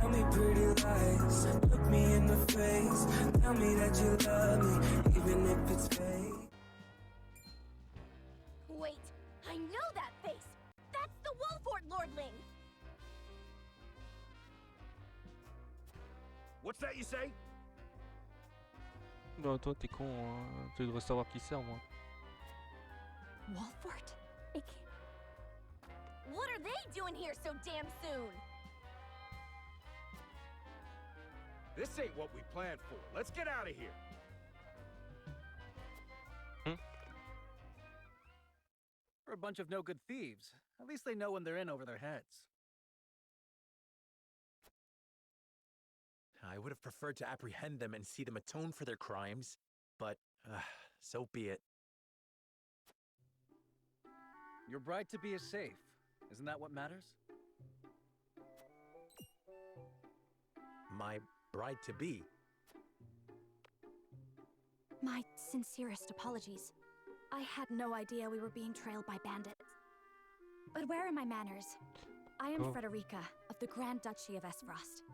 Tell me pretty lies, look me in the face. Tell me that you love me, even if it's fake. Wait, I know that face! That's the Wolfort Lordling! What's that you say? Bah toi t'es con, hein. Tu devrais savoir qui c'est moi. Wolfort? What are they doing here so damn soon? This ain't what we planned for. Let's get out of here. We're a bunch of no-good thieves. At least they know when they're in over their heads. I would have preferred to apprehend them and see them atone for their crimes, but so be it. Your bride-to-be is safe. Isn't that what matters? My bride-to-be? My sincerest apologies. I had no idea we were being trailed by bandits. But where are my manners? I am Frederica of the Grand Duchy of Esfrost.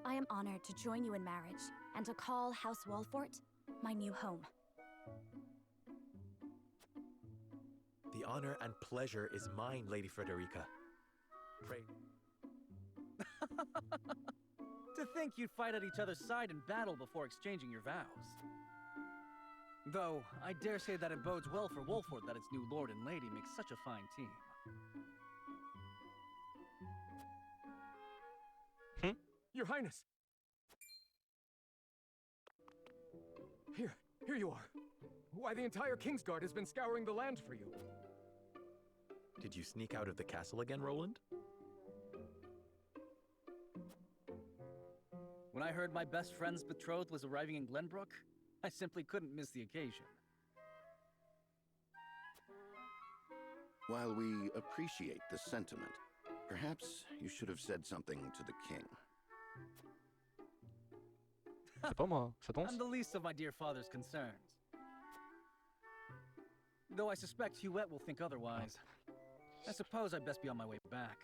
I am honored to join you in marriage and to call House Wolfort my new home. The honor and pleasure is mine, Lady Frederica. Pray. To think you'd fight at each other's side in battle before exchanging your vows. Though, I dare say that it bodes well for Wolfort that its new lord and lady make such a fine team. Your Highness! Here you are. Why, the entire Kingsguard has been scouring the land for you. Did you sneak out of the castle again, Roland? When I heard my best friend's betrothed was arriving in Glenbrook, I simply couldn't miss the occasion. While we appreciate the sentiment, perhaps you should have said something to the king. C'est pas moi, ça danse? I'm the least of my dear father's concerns. Though I suspect Huette will think otherwise. I suppose I'd best be on my way back.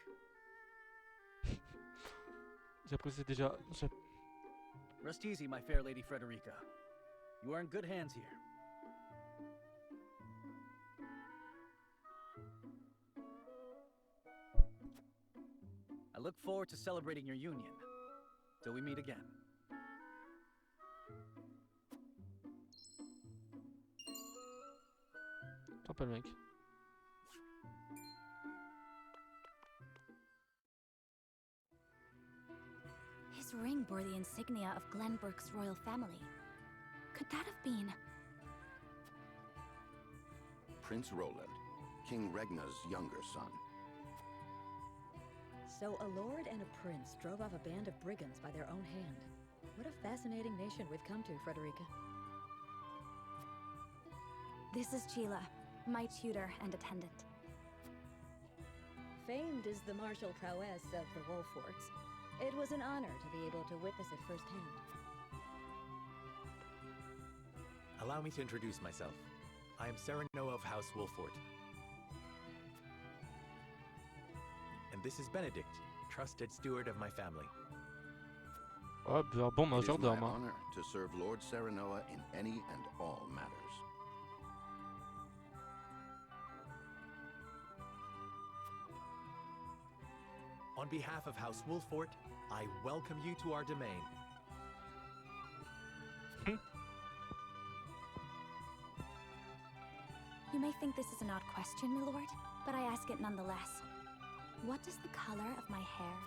J'apprécie déjà. Rest easy, my fair Lady Frederica. You are in good hands here. I look forward to celebrating your union. Till we meet again. T'appelles mec. His ring bore the insignia of Glenbrook's royal family. Could that have been... Prince Roland, King Regna's younger son. So a lord and a prince drove off a band of brigands by their own hand. What a fascinating nation we've come to, Frederica. This is Sheila, my tutor and attendant. Famed is the martial prowess of the Wolforts. It was an honor to be able to witness it firsthand. Allow me to introduce myself. I am Serenoa of House Wolfort. And this is Benedict, trusted steward of my family. Ouais, bon It is majordome. my Hein. honor to serve Lord Serenoa in any and all matters. On behalf of House Wolfort, I welcome you to our domain. You may think this is an odd question, my lord, but I ask it nonetheless. What is the color of my hair?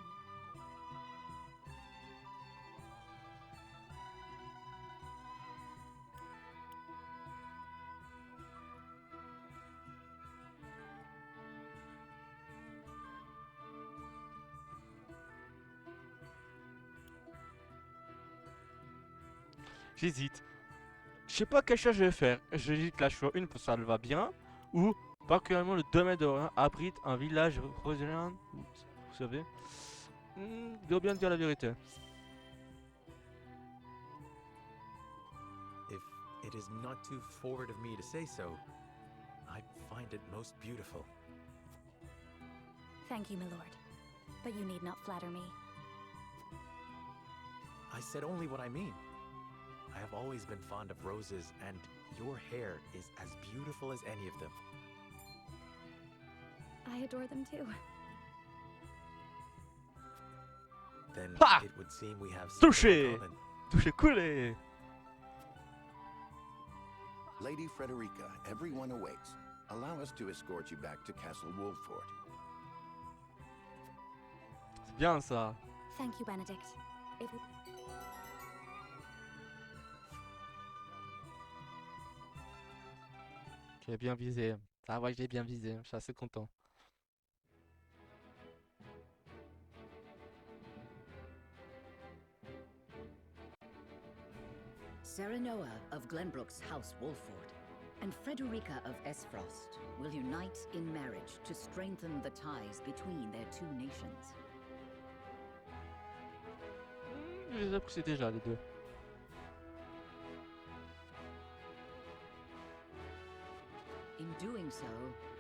J'hésite. Je sais pas quel choix je vais faire. J'hésite la choix 1 parce que ça le va bien. Ou particulièrement le domaine de Royan abrite un village rosélien. Vous savez. Je dois bien dire la vérité. If it is not too forward of me to say so, I find it most beautiful. Thank you, my lord. But you need not flatter me. I said only what I mean. I have always been fond of roses, and your hair is as beautiful as any of them. I adore them too. Then Ha! it would seem we have something Touché! in common. Touché coulé! Lady Frederica, everyone awaits. Allow us to escort you back to Castle Wolford. C'est bien ça. Thank you, Benedict. It would... J'ai bien visé. Ah ouais, j'ai bien visé. Je suis assez content. Serenoa of Glenbrook's House Wolford and Frederica of Esfrost will unite in marriage to strengthen the ties between their two nations. Je les apprécie déjà, les deux. In doing so,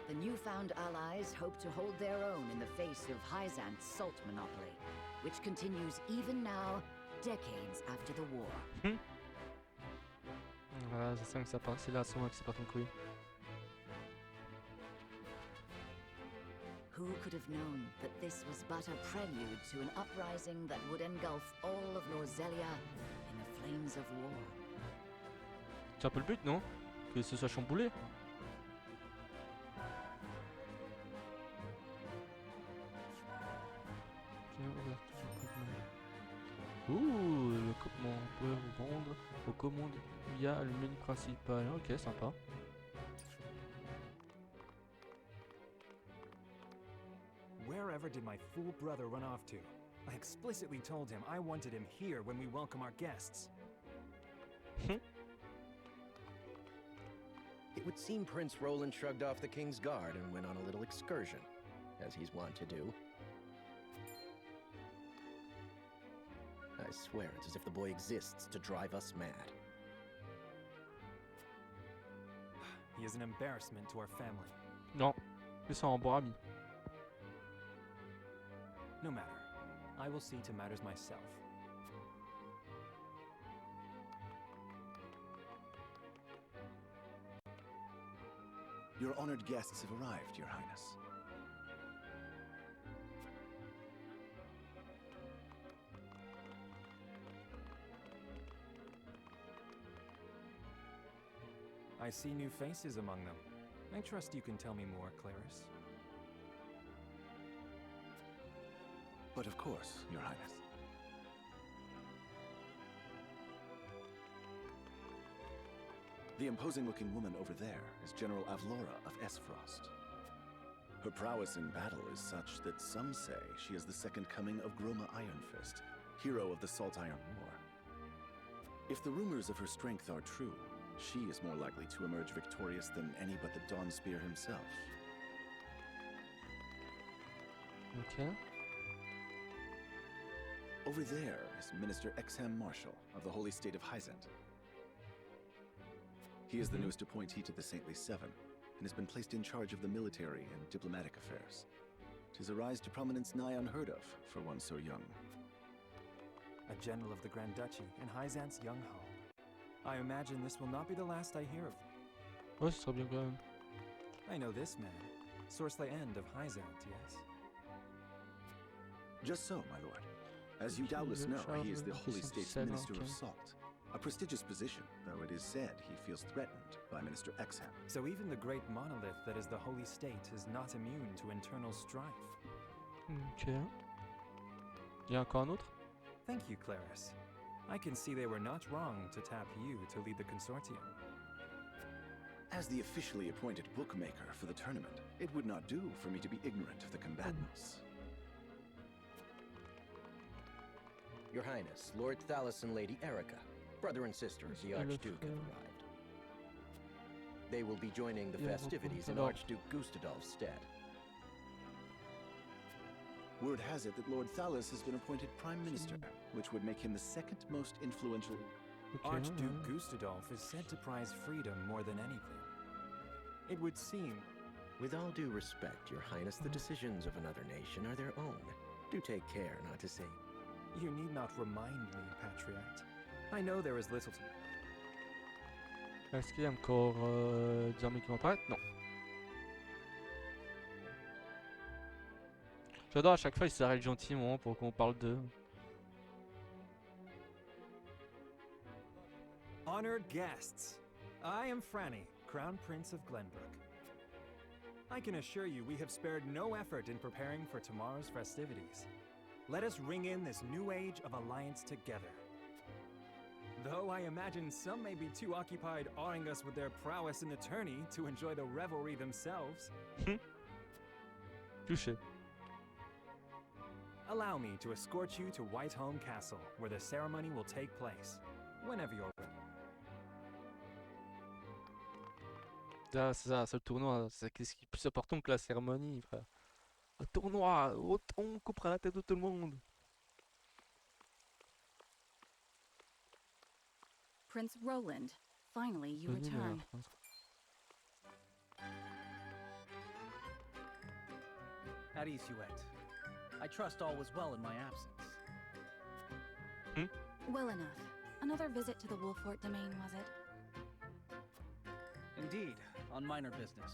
the newfound allies hope to hold their own in the face of Hyzant's salt monopoly, which continues even now, decades after the war. Voilà, c'est ça que ça part. C'est là à ce moment que c'est parti en couille. Who could have known that this was but a prelude to an uprising that would engulf all of Norzelia in the flames of war? C'est un peu le but, non? Que ce soit chamboulé. Ouh, le comment on peut vendre aux commandes via le menu principal. Ok, sympa. Wherever did my fool brother run off to? I explicitly told him I wanted him here when we welcome our guests. It would seem Prince Roland shrugged off the King's Guard and went on a little excursion, as he's wont to do. I swear it's as if the boy exists to drive us mad. He is an embarrassment to our family. Non, mais ça en bon ami. No matter. I will see to matters myself. Your honored guests have arrived, Your Highness. I see new faces among them. I trust you can tell me more, Clarice. But of course, Your Highness. The imposing-looking woman over there is General Avlora of Esfrost. Her prowess in battle is such that some say she is the second coming of Groma Ironfist, hero of the Salt Iron War. If the rumors of her strength are true, she is more likely to emerge victorious than any but the Dawnspear himself. Ok. Over there is Minister Exham Marshal of the Holy State of Hyzant. He is the newest appointee to the Saintly Seven, and has been placed in charge of the military and diplomatic affairs. 'Tis a rise to prominence nigh unheard of for one so young. A general of the Grand Duchy and Hyzant's young hall. I imagine this will not be the last I hear of them. Ouais, ce serait bien quand même. I know this man, Sorsley End of Hyzant, yes? Just so, my lord. As you doubtless know, he is the Holy State's Minister of Salt. A prestigious position, though it is said he feels threatened by Minister Exham. So even the great monolith that is the Holy State is not immune to internal strife. Ok. Il y a encore un autre? Thank you, Clarice. I can see they were not wrong to tap you to lead the consortium. As the officially appointed bookmaker for the tournament, it would not do for me to be ignorant of the combatants. Your Highness, Lord Thalos and Lady Erica, brother and sister of the Archduke, have arrived. They will be joining the festivities in Archduke Gustadolf's stead. Word has it that Lord Thalos has been appointed Prime Minister, which would make him the second most influential... Archduke Gustadolf is said to prize freedom more than anything. It would seem... With all due respect, Your Highness, the decisions of another nation are their own. Do take care not to say You need not remind me, Patriot. I know there is little to... Est-ce qu'il y a encore des armées qui vont apparaître? Non. J'adore à chaque fois, ils s'arrêtent gentiment pour qu'on parle d'eux. Honored guests, I am Franny, Crown Prince of Glenbrook. I can assure you we have spared no effort in preparing for tomorrow's festivities. Let us ring in this new age of alliance together. Though I imagine some may be too occupied awing us with their prowess in the tourney to enjoy the revelry themselves. Touché. Allow me to escort you to Whitehome Castle, where the ceremony will take place, whenever you're ready. Ah, c'est ça, c'est le tournoi. C'est qu'est-ce qui est plus important que la cérémonie, frère. Le tournoi, on coupera la tête de tout le monde. Prince Roland, finally you return. At ease, Huette. I trust all was well in my absence. Well enough. Another visit to the Wolfort domain, was it? Indeed, on minor business.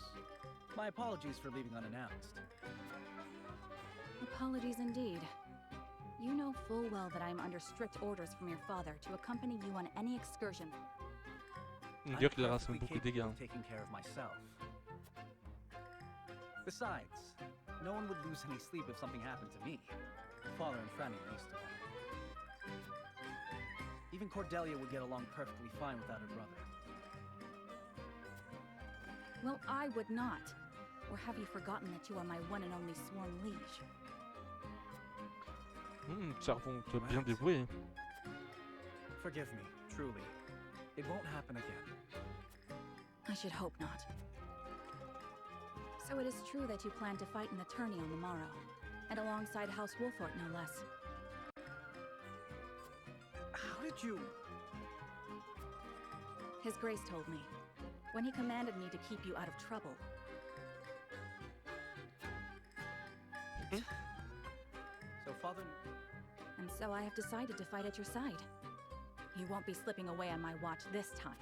My apologies for leaving unannounced. Apologies indeed. You know full well that I am under strict orders from your father to accompany you on any excursion. Dire qu'il rassemble beaucoup de dégâts. Taking care of myself. Besides, no one would lose any sleep if something happened to me. Father and Franny least of all. Even Cordelia would get along perfectly fine without her brother. Well, I would not. Or have you forgotten that you are my one and only sworn liege? Servon, tu as bien dévoué. Forgive me, truly. It won't happen again. I should hope not. So it is true that you plan to fight in the tourney on the morrow, and alongside House Wolfort, no less. How did you... His Grace told me, when he commanded me to keep you out of trouble. So, Father... And so I have decided to fight at your side. You won't be slipping away on my watch this time.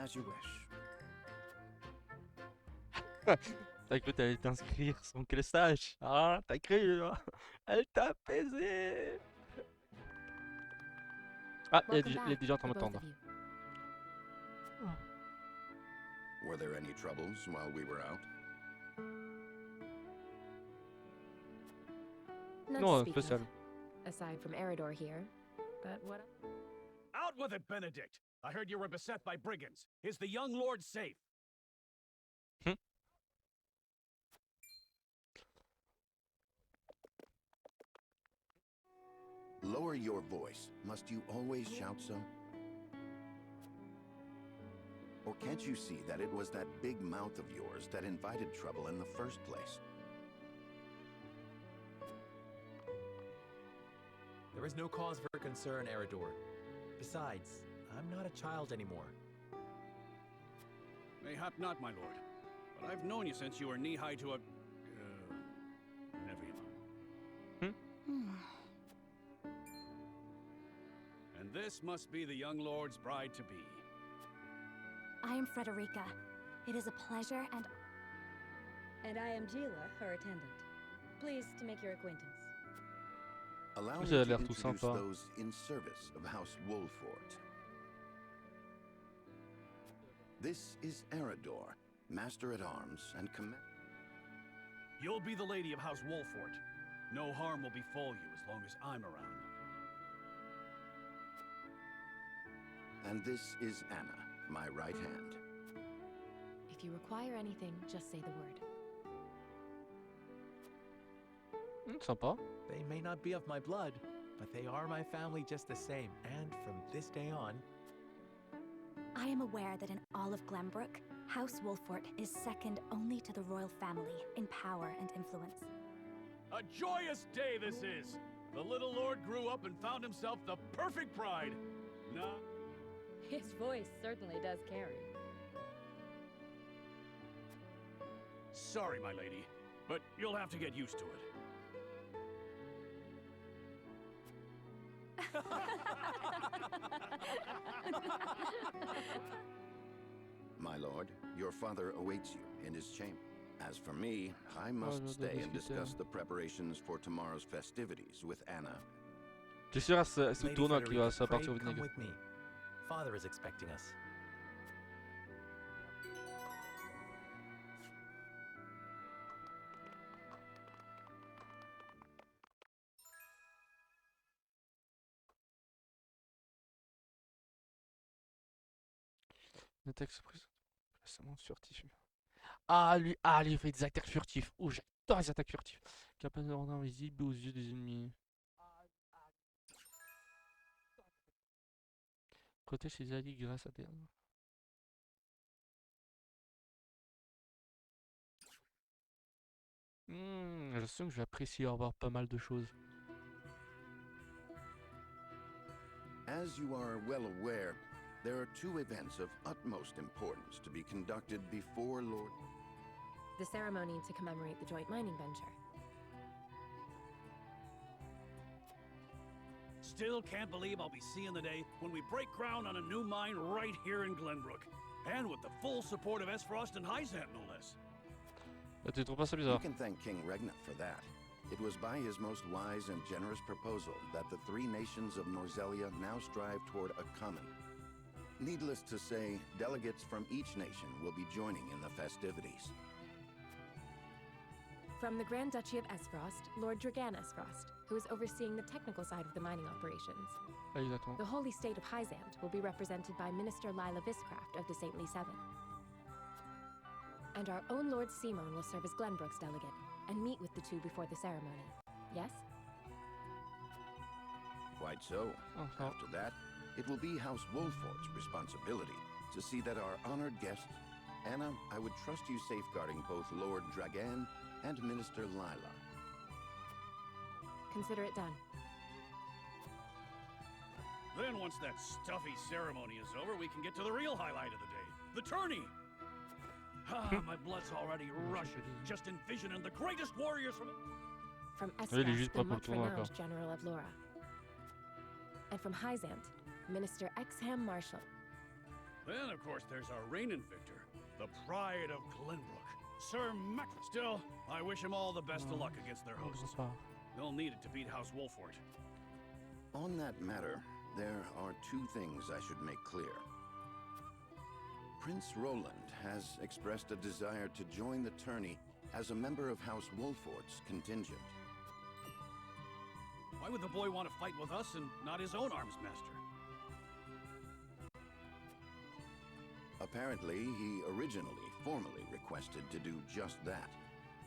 As you wish. T'as cru que t'allais t'inscrire sans qu'elle sache. Ah, t'as cru, hein. Elle t'a baisé. Ah, il y a des gens en train de m'attendre. Were there any troubles while we were out? Non, spécial. Aside from Eridor here, but what? Out with it, Benedict! I heard you were beset by brigands. Is the young lord safe? Lower your voice. Must you always shout so? Or can't you see that it was that big mouth of yours that invited trouble in the first place? There is no cause for concern, Eridor. Besides, I'm not a child anymore. Mayhap not, my lord. But I've known you since you were knee-high to a... never mind. And this must be the young lord's bride-to-be. I am Frederica. It is a pleasure and... And I am Gila, her attendant. Pleased to make your acquaintance. Allow me Ça a to l'air tout introduce sympa. those in service of House Wolfort. This is Eridor, Master-at-Arms and Command... You'll be the lady of House Wolfort. No harm will befall you as long as I'm around. And this is Anna, my right hand. If you require anything, just say the word. Sympa. They may not be of my blood, but they are my family just the same. And from this day on... I am aware that in all of Glenbrook, House Wolfort is second only to the royal family in power and influence. A joyous day this is! The little lord grew up and found himself the perfect bride. Nah. His voice certainly does carry. Sorry, my lady, but you'll have to get used to it. My lord, your father awaits you in his chamber. As for me, I must stay and discuss the preparations for tomorrow's festivities with Anna. Tu sais, c'est le Lady tournoi qui va Frederica, sortir pray au come vinaigre. with me. Father is expecting us. Une attaque surprise. Placement furtif. Ah lui, il fait des attaques furtifs. Oh, j'adore les attaques furtives. Capable de rendre invisible aux yeux des ennemis. Protège ses alliés grâce à des... je sens que je vais apprécier avoir pas mal de choses. As you are well aware, there are two events of utmost importance to be conducted before Lord... The ceremony to commemorate the joint mining venture. Still can't believe I'll be seeing the day when we break ground on a new mine right here in Glenbrook. And with the full support of Esfrost and Hyzant, no less. Tu trouves pas ça You bizarre? can thank King Regna for that. It was by his most wise and generous proposal that the three nations of Norzelia now strive toward a common. Needless to say, delegates from each nation will be joining in the festivities. From the Grand Duchy of Esfrost, Lord Dragan Esfrost, who is overseeing the technical side of the mining operations. Exactement. The Holy State of Hyzant will be represented by Minister Lila Viscraft of the Saintly Seven. And our own Lord Simon will serve as Glenbrook's delegate and meet with the two before the ceremony. Yes? Quite so. After that, it will be House Wolford's responsibility to see that our honored guests... Anna, I would trust you safeguarding both Lord Dragan and Minister Lila. Consider it done. Then once that stuffy ceremony is over, we can get to the real highlight of the day. The tourney! My blood's already rushing, just envisioning the greatest warriors From Il est Esfrost, juste the pas pour le much tournoi renowned encore. General of Laura. And from Hyzant, Minister Exham Marshal. Then, of course, there's our reigning victor, the pride of Glenbrook, Sir Mac. Still, I wish him all the best of luck against their hosts. They'll need it to beat House Wolford. On that matter, there are two things I should make clear. Prince Roland has expressed a desire to join the tourney as a member of House Wolford's contingent. Why would the boy want to fight with us and not his own arms master? Apparently, he originally formally requested to do just that,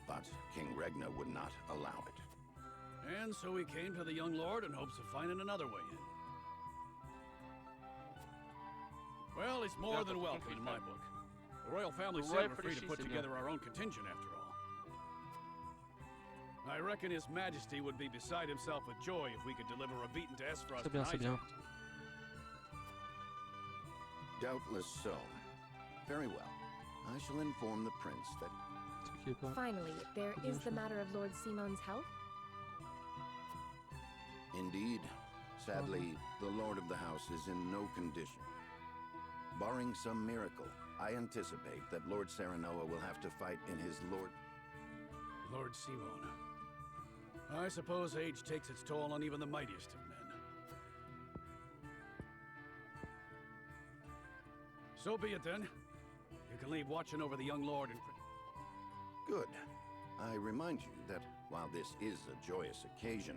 but King Regna would not allow it. And so he came to the young lord in hopes of finding another way in. Well, it's more than welcome in my book. The royal family said we're free to put together our own contingent after all. I reckon His Majesty would be beside himself with joy if we could deliver a beating to Esfrost and C'est bien. Hyzant. Doubtless so. Very well. I shall inform the prince that... Finally, there is the matter of Lord Simon's health. Indeed. Sadly, the lord of the house is in no condition. Barring some miracle, I anticipate that Lord Serenoa will have to fight in his lord... Lord Simon. I suppose age takes its toll on even the mightiest of men. So be it then. You can leave watching over the young lord and... Good. I remind you that while this is a joyous occasion,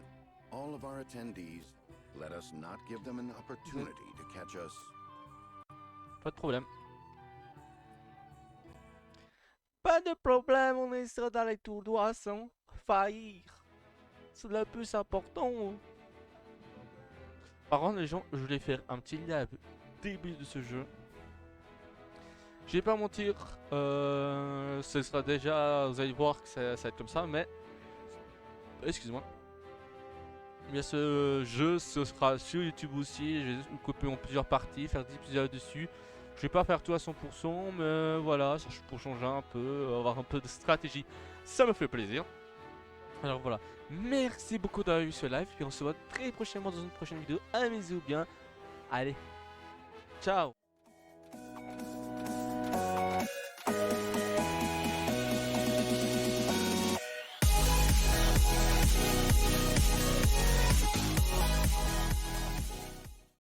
all of our attendees, let us not give them an opportunity to catch us. Pas de problème. Pas de problème, on est dans les tournois sans faillir. C'est le plus important. Par contre, les gens, je voulais faire un petit live début de ce jeu. Je vais pas mentir, ce sera déjà, vous allez voir que ça va être comme ça, mais... Excuse-moi. Mais ce jeu, ce sera sur YouTube aussi, je vais le couper en plusieurs parties, faire des épisodes dessus. Je vais pas faire tout à 100%, mais voilà, pour changer un peu, avoir un peu de stratégie, ça me fait plaisir. Alors voilà, merci beaucoup d'avoir vu ce live, puis on se voit très prochainement dans une prochaine vidéo. Amusez-vous bien. Allez, ciao.